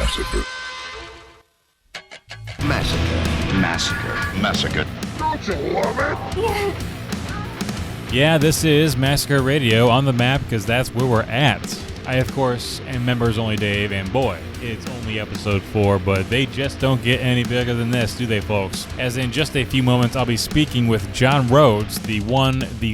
Massacre. Massacre. Massacre. Massacre. Don't you love it? Yeah, this is Massacre Radio on the map because that's where we're at. I, of course, am Membersonly Dave, and boy, it's only episode 4, but they just don't get any bigger than this, do they, folks? As in just a few moments, I'll be speaking with John Rhodes, the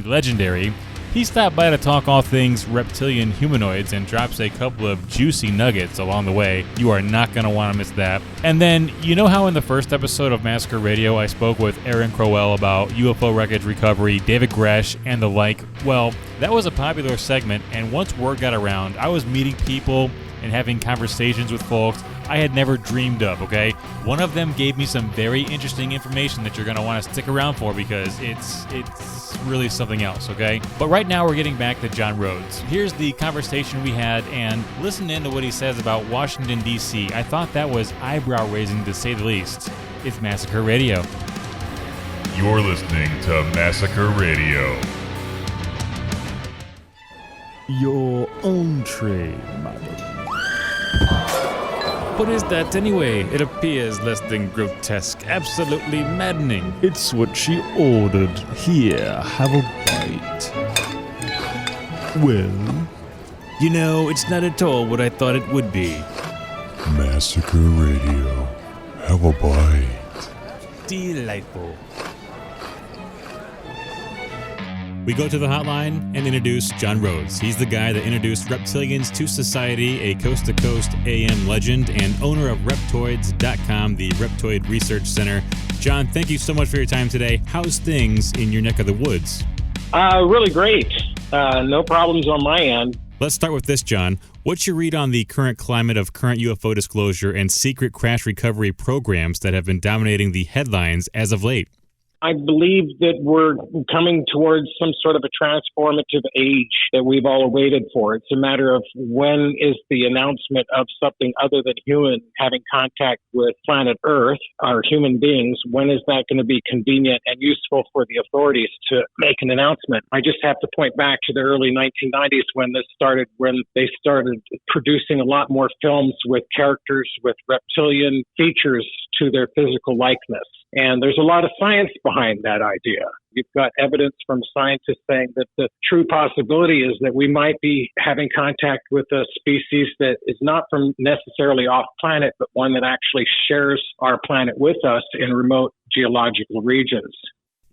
legendary. He stopped by to talk all things reptilian humanoids and drops a couple of juicy nuggets along the way. You are not going to want to miss that. And then, you know how in the first episode of Massacre Radio I spoke with Aaron Crowell about UFO wreckage recovery, David Gresh, and the like? Well, that was a popular segment, and once word got around, I was meeting people and having conversations with folks I had never dreamed of, okay? One of them gave me some very interesting information that you're going to want to stick around for because it's really something else, okay? But right now we're getting back to John Rhodes. Here's the conversation we had, and listen in to what he says about Washington, D.C. I thought that was eyebrow-raising to say the least. It's Massacre Radio. You're listening to Massacre Radio. Your entree, madam. What is that anyway? It appears less than grotesque, absolutely maddening. It's what she ordered. Here, have a bite. Well? You know, it's not at all what I thought it would be. Massacre Radio. Have a bite. Delightful. We go to the hotline and introduce John Rhodes. He's the guy that introduced Reptilians to society, a coast-to-coast AM legend, and owner of Reptoids.com, the Reptoid Research Center. John, thank you so much for your time today. How's things in your neck of the woods? Really great. No problems on my end. Let's start with this, John. What's your read on the current climate of current UFO disclosure and secret crash recovery programs that have been dominating the headlines as of late? I believe that we're coming towards some sort of a transformative age that we've all waited for. It's a matter of when is the announcement of something other than human having contact with planet Earth, our human beings, when is that going to be convenient and useful for the authorities to make an announcement? I just have to point back to the early 1990s when they started producing a lot more films with characters with reptilian features to their physical likeness. And there's a lot of science behind that idea. You've got evidence from scientists saying that the true possibility is that we might be having contact with a species that is not from necessarily off planet, but one that actually shares our planet with us in remote geological regions.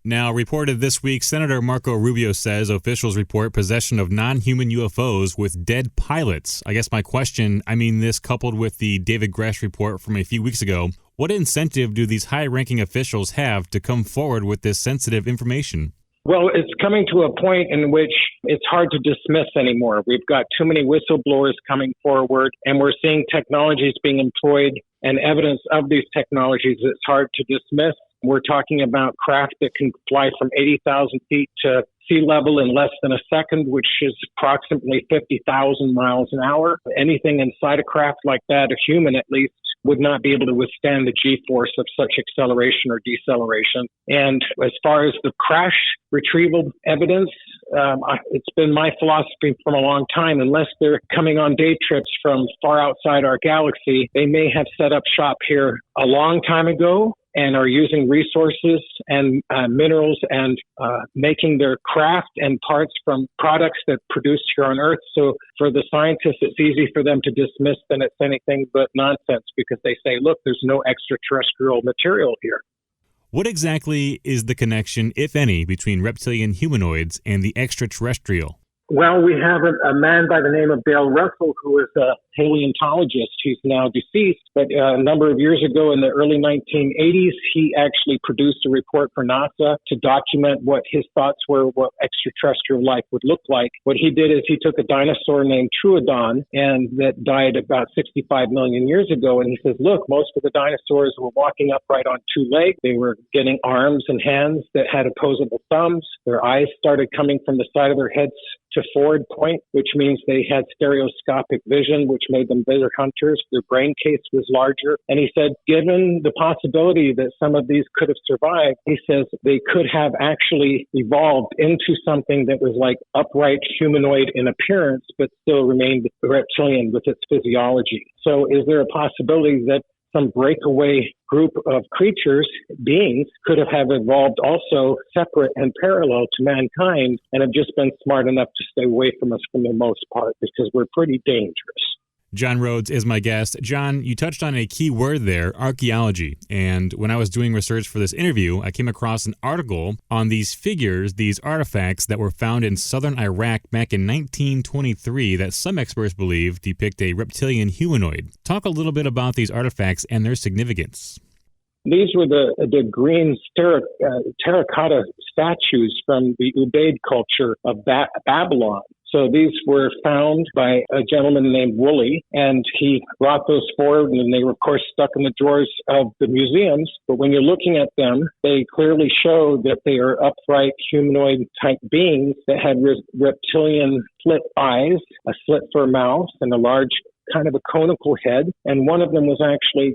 Now, reported this week, Senator Marco Rubio says officials report possession of non-human UFOs with dead pilots. I guess my question, this coupled with the David Gresh report from a few weeks ago, what incentive do these high-ranking officials have to come forward with this sensitive information? Well, it's coming to a point in which it's hard to dismiss anymore. We've got too many whistleblowers coming forward, and we're seeing technologies being employed and evidence of these technologies that's hard to dismiss. We're talking about craft that can fly from 80,000 feet to sea level in less than a second, which is approximately 50,000 miles an hour. Anything inside a craft like that, a human at least, would not be able to withstand the G-force of such acceleration or deceleration. And as far as the crash retrieval evidence, it's been my philosophy from a long time. Unless they're coming on day trips from far outside our galaxy, they may have set up shop here a long time ago and are using resources and minerals and making their craft and parts from products that produced here on Earth. So for the scientists, it's easy for them to dismiss that it's anything but nonsense because they say, look, there's no extraterrestrial material here. What exactly is the connection, if any, between reptilian humanoids and the extraterrestrial? Well, we have a man by the name of Dale Russell, who is a paleontologist. He's now deceased, but a number of years ago in the early 1980s, he actually produced a report for NASA to document what his thoughts were, what extraterrestrial life would look like. What he did is he took a dinosaur named Troodon, and that died about 65 million years ago, and he says, look, most of the dinosaurs were walking upright on two legs. They were getting arms and hands that had opposable thumbs. Their eyes started coming from the side of their heads to a forward point, which means they had stereoscopic vision, which made them better hunters. Their brain case was larger. And he said, given the possibility that some of these could have survived, he says they could have actually evolved into something that was like upright humanoid in appearance, but still remained reptilian with its physiology. So is there a possibility that some breakaway group of creatures, beings, could have evolved also separate and parallel to mankind and have just been smart enough to stay away from us for the most part because we're pretty dangerous? John Rhodes is my guest. John, you touched on a key word there, archaeology. And when I was doing research for this interview, I came across an article on these figures, these artifacts that were found in southern Iraq back in 1923 that some experts believe depict a reptilian humanoid. Talk a little bit about these artifacts and their significance. These were the green terracotta statues from the Ubaid culture of Babylon. So these were found by a gentleman named Woolley, and he brought those forward, and they were, of course, stuck in the drawers of the museums. But when you're looking at them, they clearly show that they are upright humanoid-type beings that had reptilian slit eyes, a slit for a mouth, and a large kind of a conical head. And one of them was actually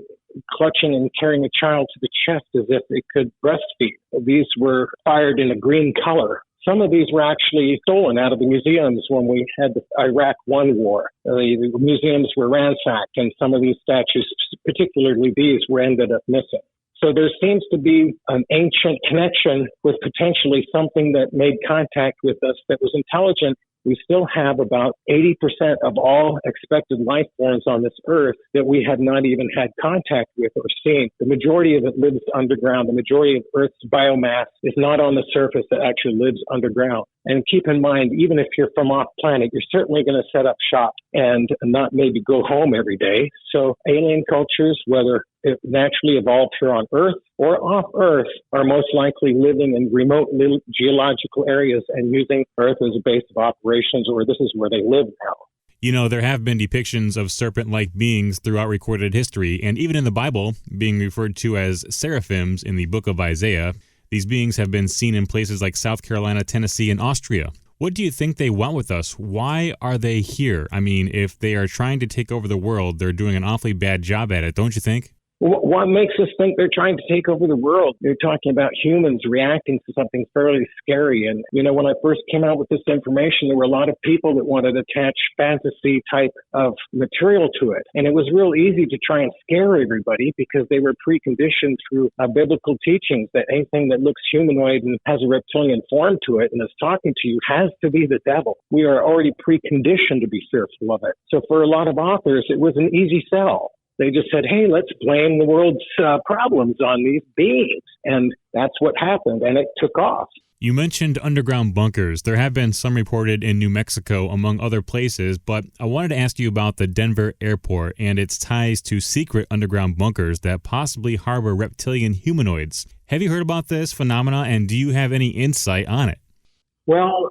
clutching and carrying a child to the chest as if it could breastfeed. These were fired in a green color. Some of these were actually stolen out of the museums when we had the Iraq I war. The museums were ransacked, and some of these statues, particularly these, were ended up missing. So there seems to be an ancient connection with potentially something that made contact with us that was intelligent. We still have about 80% of all expected life forms on this earth that we have not even had contact with or seen. The majority of it lives underground. The majority of Earth's biomass is not on the surface. It actually lives underground. And keep in mind, even if you're from off planet, you're certainly going to set up shop and not maybe go home every day. So alien cultures, whether it naturally evolved here on Earth or off Earth, are most likely living in remote geological areas and using Earth as a base of operations, or this is where they live now. You know, there have been depictions of serpent-like beings throughout recorded history, and even in the Bible, being referred to as seraphims in the book of Isaiah. These beings have been seen in places like South Carolina, Tennessee, and Austria. What do you think they want with us? Why are they here? I mean, if they are trying to take over the world, they're doing an awfully bad job at it, don't you think? What makes us think they're trying to take over the world? You're talking about humans reacting to something fairly scary. And, you know, when I first came out with this information, there were a lot of people that wanted to attach fantasy type of material to it. And it was real easy to try and scare everybody because they were preconditioned through biblical teachings that anything that looks humanoid and has a reptilian form to it and is talking to you has to be the devil. We are already preconditioned to be fearful of it. So for a lot of authors, it was an easy sell. They just said, hey, let's blame the world's problems on these beings. And that's what happened, and it took off. You mentioned underground bunkers. There have been some reported in New Mexico, among other places, but I wanted to ask you about the Denver airport and its ties to secret underground bunkers that possibly harbor reptilian humanoids. Have you heard about this phenomena, and do you have any insight on it? Well,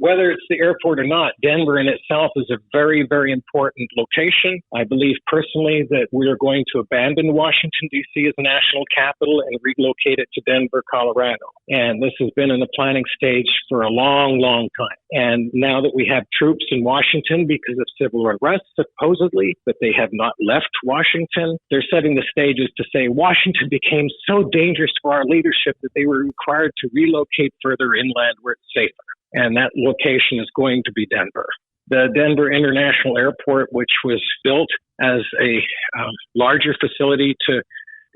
whether it's the airport or not, Denver in itself is a very, very important location. I believe personally that we are going to abandon Washington, D.C. as a national capital and relocate it to Denver, Colorado. And this has been in the planning stage for a long, long time. And now that we have troops in Washington because of civil unrest, supposedly, that they have not left Washington, they're setting the stages to say Washington became so dangerous for our leadership that they were required to relocate further inland where it's safer. And that location is going to be Denver. The Denver International Airport, which was built as a larger facility to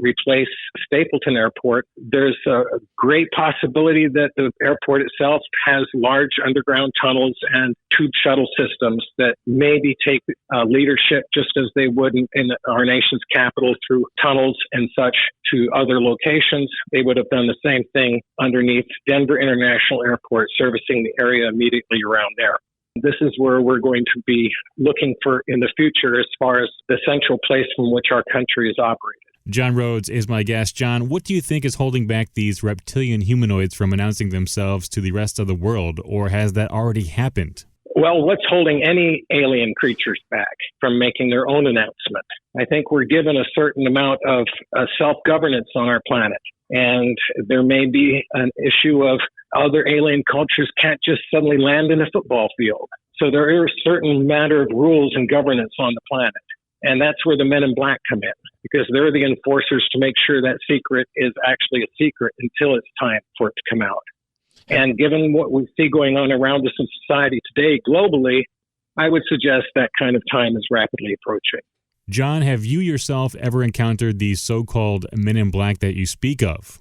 replace Stapleton Airport, there's a great possibility that the airport itself has large underground tunnels and tube shuttle systems that maybe take leadership just as they would in our nation's capital through tunnels and such to other locations. They would have done the same thing underneath Denver International Airport, servicing the area immediately around there. This is where we're going to be looking for in the future as far as the central place from which our country is operated. John Rhodes is my guest. John, what do you think is holding back these reptilian humanoids from announcing themselves to the rest of the world, or has that already happened? Well, what's holding any alien creatures back from making their own announcement? I think we're given a certain amount of self-governance on our planet, and there may be an issue of other alien cultures can't just suddenly land in a football field. So there are a certain matter of rules and governance on the planet. And that's where the Men in Black come in, because they're the enforcers to make sure that secret is actually a secret until it's time for it to come out. And given what we see going on around us in society today globally, I would suggest that kind of time is rapidly approaching. John, have you yourself ever encountered these so-called Men in Black that you speak of?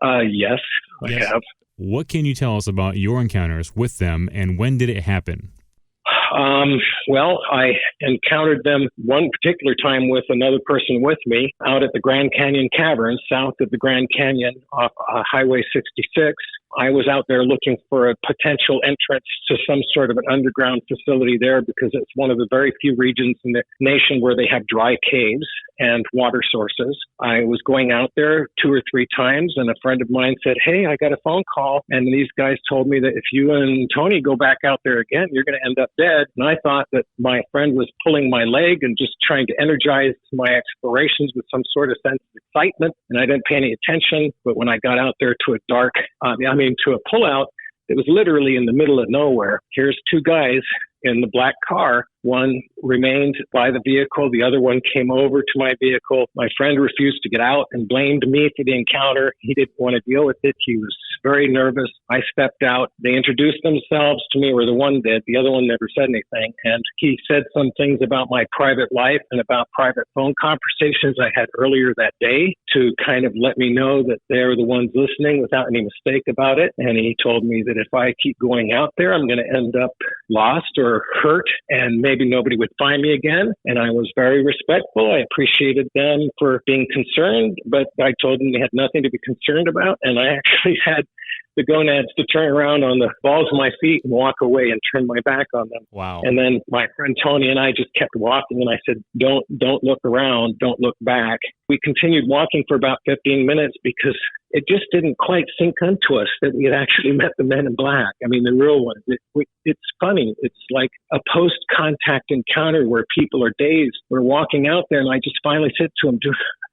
Yes, I have. What can you tell us about your encounters with them, and when did it happen? Well, I encountered them one particular time with another person with me out at the Grand Canyon Caverns, south of the Grand Canyon off Highway 66. I was out there looking for a potential entrance to some sort of an underground facility there because it's one of the very few regions in the nation where they have dry caves and water sources. I was going out there 2 or 3 times, and a friend of mine said, "Hey, I got a phone call, and these guys told me that if you and Tony go back out there again, you're going to end up dead." And I thought that my friend was pulling my leg and just trying to energize my explorations with some sort of sense of excitement, and I didn't pay any attention. But when I got out there to to a pullout, it was literally in the middle of nowhere. Here's 2 guys in the black car. One remained by the vehicle. The other one came over to my vehicle. My friend refused to get out and blamed me for the encounter. He didn't want to deal with it. He was very nervous. I stepped out. They introduced themselves to me, or the one did. The other one never said anything. And he said some things about my private life and about private phone conversations I had earlier that day to kind of let me know that they're the ones listening without any mistake about it. And he told me that if I keep going out there, I'm going to end up lost or hurt, and maybe nobody would find me again. And I was very respectful. I appreciated them for being concerned, but I told them they had nothing to be concerned about. And I actually had the gonads to turn around on the balls of my feet and walk away and turn my back on them. Wow. And then my friend Tony and I just kept walking, and I said, don't look around, don't look back. We continued walking for about 15 minutes because it just didn't quite sink into us that we had actually met the Men in Black. I mean, the real ones. It's funny. It's like a post-contact encounter where people are dazed. We're walking out there, and I just finally said to him,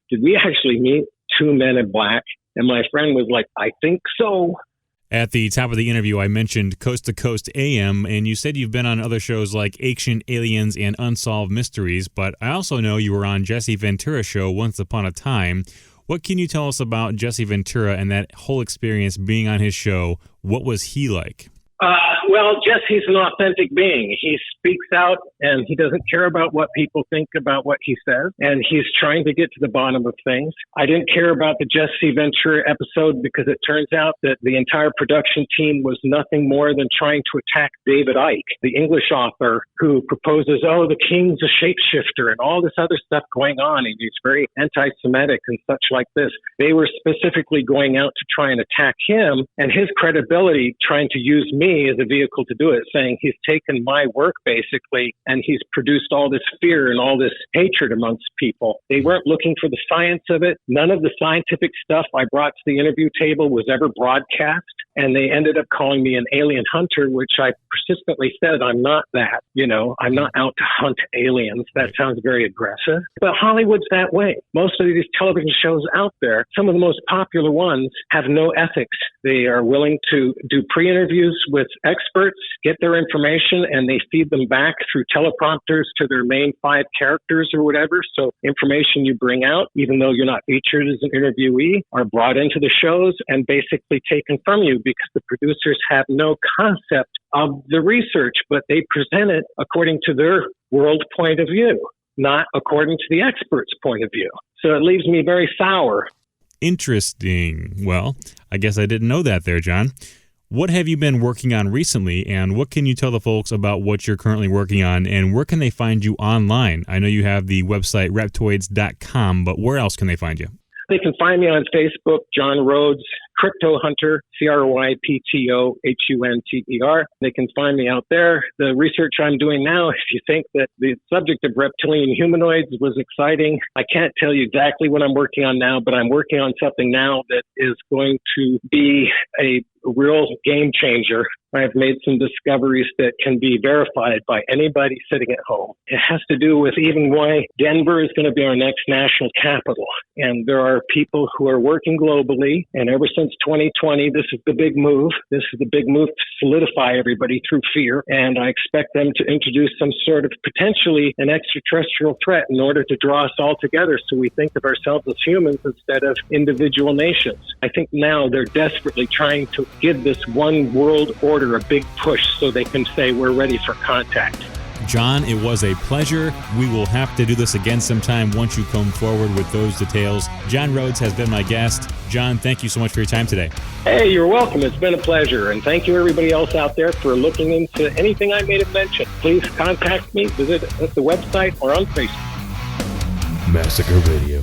did we actually meet 2 Men in Black? And my friend was like, I think so. At the top of the interview, I mentioned Coast to Coast AM, and you said you've been on other shows like Ancient Aliens and Unsolved Mysteries, but I also know you were on Jesse Ventura's show once upon a time. What can you tell us about Jesse Ventura and that whole experience being on his show? What was he like? Well, Jesse's an authentic being. He speaks out, and he doesn't care about what people think about what he says, and he's trying to get to the bottom of things. I didn't care about the Jesse Ventura episode because it turns out that the entire production team was nothing more than trying to attack David Icke, the English author who proposes, the king's a shapeshifter and all this other stuff going on, and he's very anti-Semitic and such like this. They were specifically going out to try and attack him and his credibility, trying to use me as a vehicle to do it, saying he's taken my work basically and he's produced all this fear and all this hatred amongst people. They weren't looking for the science of it. None of the scientific stuff I brought to the interview table was ever broadcast. And they ended up calling me an alien hunter, which I persistently said, I'm not that. I'm not out to hunt aliens. That sounds very aggressive. But Hollywood's that way. Most of these television shows out there, some of the most popular ones, have no ethics. They are willing to do pre-interviews with experts, get their information, and they feed them back through teleprompters to their main 5 characters or whatever. So information you bring out, even though you're not featured as an interviewee, are brought into the shows and basically taken from you because the producers have no concept of the research, but they present it according to their world point of view, not according to the expert's point of view. So it leaves me very sour. Interesting. Well, I guess I didn't know that there, John. What have you been working on recently, and what can you tell the folks about what you're currently working on, and where can they find you online? I know you have the website reptoids.com, but where else can they find you? They can find me on Facebook, John Rhodes, Crypto Hunter, CRYPTOHUNTER. They can find me out there. The research I'm doing now, if you think that the subject of reptilian humanoids was exciting, I can't tell you exactly what I'm working on now, but I'm working on something now that is going to be a real game changer. I've made some discoveries that can be verified by anybody sitting at home. It has to do with even why Denver is going to be our next national capital. And there are people who are working globally, and ever since since 2020. This is the big move. This is the big move to solidify everybody through fear. And I expect them to introduce some sort of potentially an extraterrestrial threat in order to draw us all together so we think of ourselves as humans instead of individual nations. I think now they're desperately trying to give this one world order a big push so they can say we're ready for contact. John, it was a pleasure. We will have to do this again sometime once you come forward with those details. John Rhodes has been my guest. John, thank you so much for your time today. Hey, you're welcome. It's been a pleasure. And thank you, everybody else out there, for looking into anything I may have mentioned. Please contact me, visit at the website or on Facebook. Massacre Radio.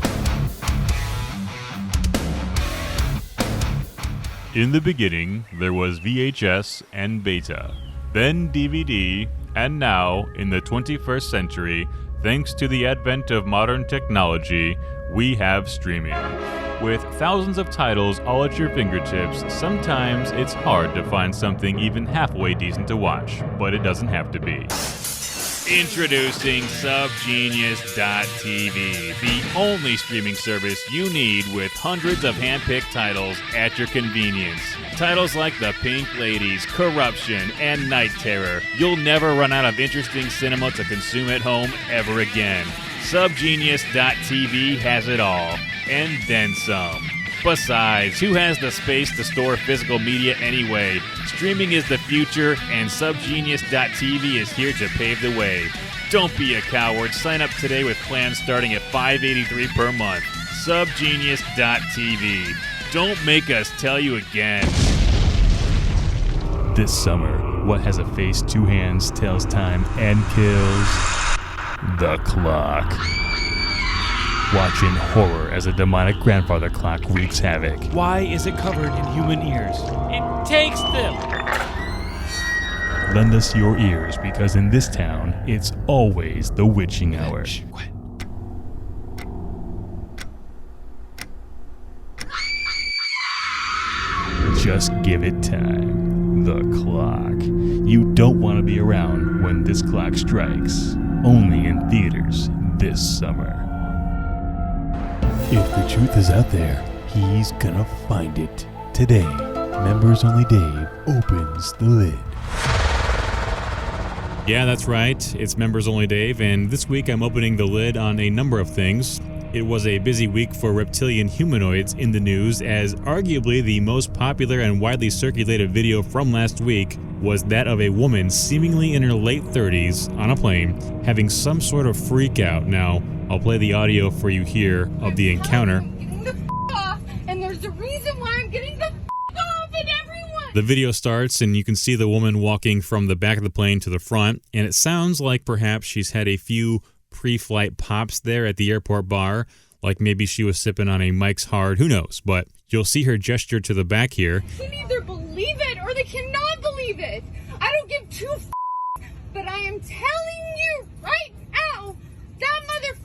In the beginning, there was VHS and beta, then DVD, and now, in the 21st century, thanks to the advent of modern technology, we have streaming. With thousands of titles all at your fingertips, sometimes it's hard to find something even halfway decent to watch, but it doesn't have to be. Introducing Subgenius.tv, the only streaming service you need with hundreds of hand-picked titles at your convenience. Titles like The Pink Ladies, Corruption, and Night Terror. You'll never run out of interesting cinema to consume at home ever again. Subgenius.tv has it all, and then some. Besides, who has the space to store physical media anyway? Streaming is the future, and Subgenius.tv is here to pave the way. Don't be a coward. Sign up today with plans starting at $5.83 per month. Subgenius.tv. Don't make us tell you again. This summer, what has a face, two hands, tells time, and kills? The clock. Watch in horror as a demonic grandfather clock wreaks havoc. Why is it covered in human ears? It takes them! Lend us your ears, because in this town, it's always the witching hour. Shh, quiet. Just give it time. The clock. You don't want to be around when this clock strikes. Only in theaters this summer. If the truth is out there, he's gonna find it. Today, Membersonly Dave opens the lid. Yeah, that's right. It's Membersonly Dave, and this week I'm opening the lid on a number of things. It was a busy week for reptilian humanoids in the news, as arguably the most popular and widely circulated video from last week was that of a woman seemingly in her late 30s on a plane having some sort of freak out. Now, I'll play the audio for you here of the encounter. I'm getting the off, and there's a reason why I'm getting the off, and everyone. The video starts, and you can see the woman walking from the back of the plane to the front, and it sounds like perhaps she's had a few pre-flight pops there at the airport bar, like maybe she was sipping on a Mike's Hard, who knows, but you'll see her gesture to the back here. They can either believe it or they cannot believe it. I don't give two but I am telling you right now, that mother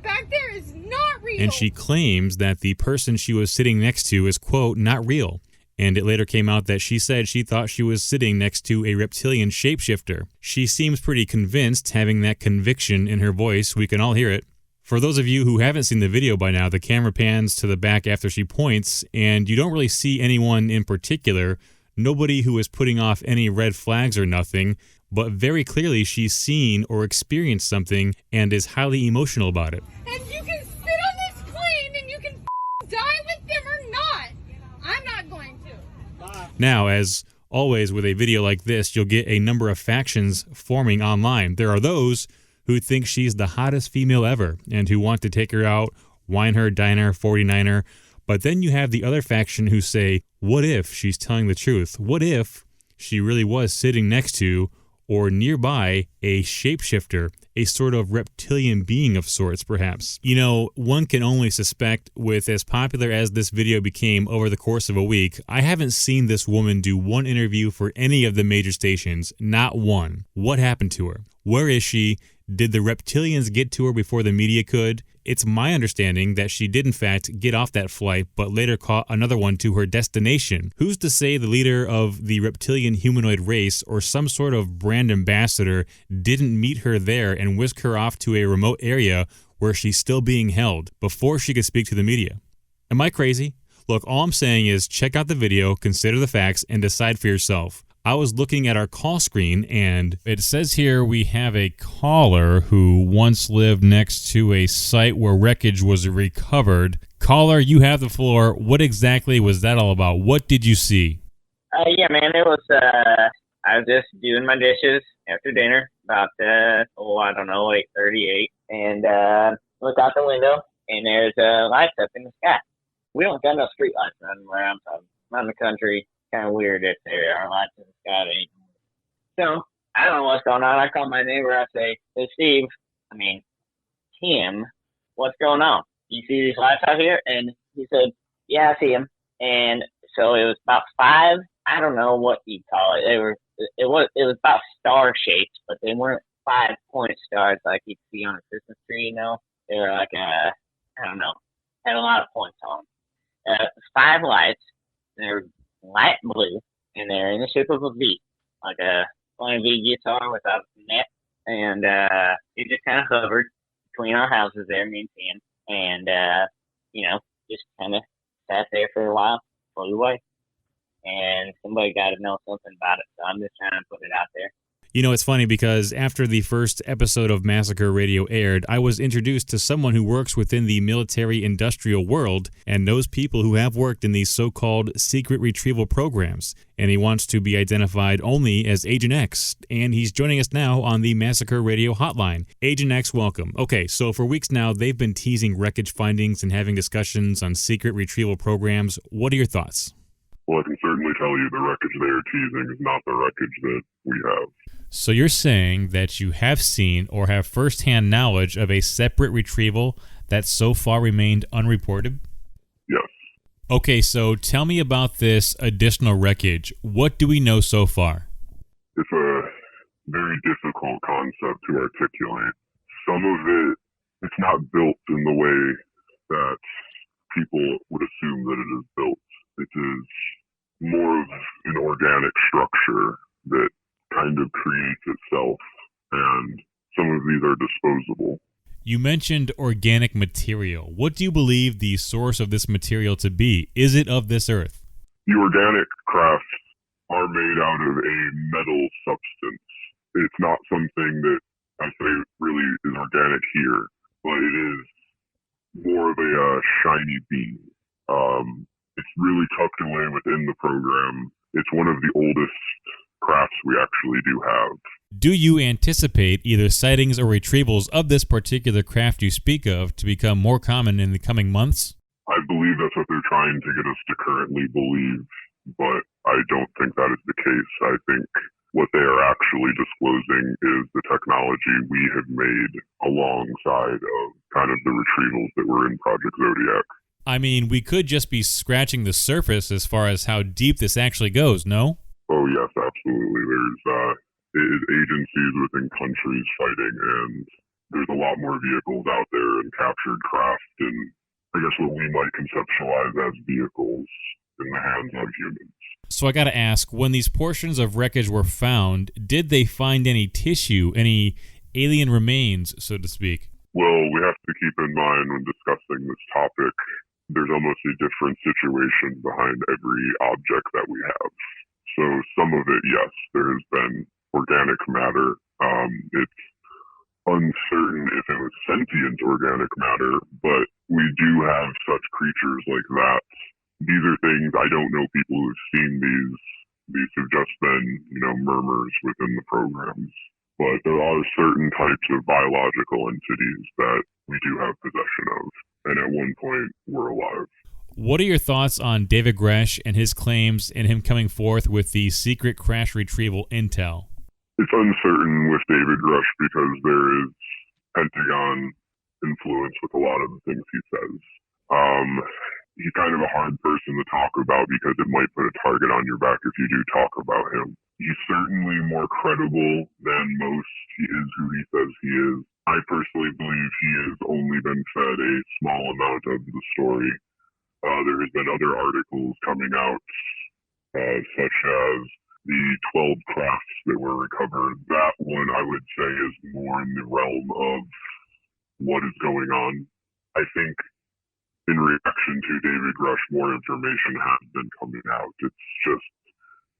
back there is not real. And she claims that the person she was sitting next to is, quote, not real. And it later came out that she said she thought she was sitting next to a reptilian shapeshifter. She seems pretty convinced, having that conviction in her voice. We can all hear it. For those of you who haven't seen the video by now, the camera pans to the back after she points, and you don't really see anyone in particular, nobody who is putting off any red flags or nothing, but very clearly she's seen or experienced something and is highly emotional about it. And you can sit on this plane and you can die with them or not. I'm not going to. Now, as always with a video like this, you'll get a number of factions forming online. There are those who think she's the hottest female ever and who want to take her out, wine her, dine her, 49er. But then you have the other faction who say, what if she's telling the truth? What if she really was sitting next to or nearby a shapeshifter, a sort of reptilian being of sorts, perhaps? You know, one can only suspect, with as popular as this video became over the course of a week, I haven't seen this woman do one interview for any of the major stations, not one. What happened to her? Where is she? Did the reptilians get to her before the media could? It's my understanding that she did in fact get off that flight, but later caught another one to her destination. Who's to say the leader of the reptilian humanoid race or some sort of brand ambassador didn't meet her there and whisk her off to a remote area where she's still being held before she could speak to the media? Am I crazy? Look, all I'm saying is check out the video, consider the facts, and decide for yourself. I was looking at our call screen, and it says here we have a caller who once lived next to a site where wreckage was recovered. Caller, you have the floor. What exactly was that all about? What did you see? Yeah, man, it was, I was just doing my dishes after dinner, about, 8:38, and looked out the window, and there's lights up in the sky. We don't got no street lights running around, so I'm in the country. Kind of weird that there are lights in the sky. So, I don't know what's going on. I call my neighbor, I say, hey, Tim, what's going on? You see these lights out here? And he said, yeah, I see them. And so it was about 5, I don't know what you call it. It was about star shapes, but they weren't 5-point stars like you'd see on a Christmas tree, you know? They were like, I don't know, had a lot of points on them. 5 lights, they're light blue, and they're in the shape of a V, like a flying V guitar without a net. And it just kind of hovered between our houses there, me and Tim, and just kind of sat there for a while, flew away. And somebody got to know something about it, so I'm just trying to put it out there. You know, it's funny because after the first episode of Massacre Radio aired, I was introduced to someone who works within the military-industrial world and knows people who have worked in these so-called secret retrieval programs. And he wants to be identified only as Agent X. And he's joining us now on the Massacre Radio hotline. Agent X, welcome. Okay, so for weeks now, they've been teasing wreckage findings and having discussions on secret retrieval programs. What are your thoughts? Well, I can certainly tell you the wreckage they are teasing is not the wreckage that we have. So you're saying that you have seen or have firsthand knowledge of a separate retrieval that so far remained unreported? Yes. Okay, so tell me about this additional wreckage. What do we know so far? It's a very difficult concept to articulate. Some of it, it's not built in the way that people would assume that it is built. It is more of an organic structure that kind of creates itself, and some of these are disposable. You mentioned organic material. What do you believe the source of this material to be? Is it of this earth? The organic crafts are made out of a metal substance. It's not something that I say really is organic here, but it is more of a shiny beam. It's really tucked away within the program. It's one of the oldest crafts we actually do have. Do you anticipate either sightings or retrievals of this particular craft you speak of to become more common in the coming months? I believe that's what they're trying to get us to currently believe, but I don't think that is the case. I think what they are actually disclosing is the technology we have made alongside of kind of the retrievals that were in Project Zodiac. I mean, we could just be scratching the surface as far as how deep this actually goes, no? Oh, yes, absolutely. There's agencies within countries fighting, and there's a lot more vehicles out there and captured craft and I guess what we might conceptualize as vehicles in the hands of humans. So I got to ask, when these portions of wreckage were found, did they find any tissue, any alien remains, so to speak? Well, we have to keep in mind when discussing this topic, there's almost a different situation behind every object that we have. So some of it, yes, there has been organic matter. It's uncertain if it was sentient organic matter, but we do have such creatures like that. These are things, I don't know people who've seen these. These have just been, murmurs within the programs. But there are certain types of biological entities that we do have possession of, and at one point were alive. What are your thoughts on David Gresh and his claims and him coming forth with the secret crash retrieval intel? It's uncertain with David Gresh because there is Pentagon influence with a lot of the things he says. He's kind of a hard person to talk about because it might put a target on your back if you do talk about him. He's certainly more credible than most. He is who he says he is. I personally believe he has only been fed a small amount of the story. There has been other articles coming out, such as the 12 crafts that were recovered. That one, I would say, is more in the realm of what is going on. I think in reaction to David Grush, more information has been coming out. It's just,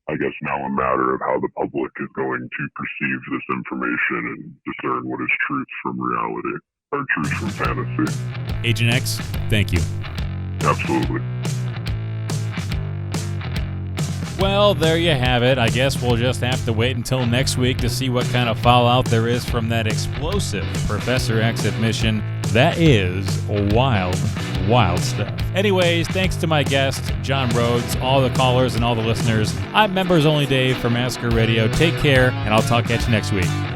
I guess, now a matter of how the public is going to perceive this information and discern what is truth from reality, or truth from fantasy. Agent X, thank you. Absolutely. Well, there you have it. I guess we'll just have to wait until next week to see what kind of fallout there is from that explosive Professor X admission. That is wild, wild stuff. Anyways, thanks to my guest, John Rhodes, all the callers, and all the listeners. I'm Members Only Dave for Massacre Radio. Take care, and I'll talk at you next week.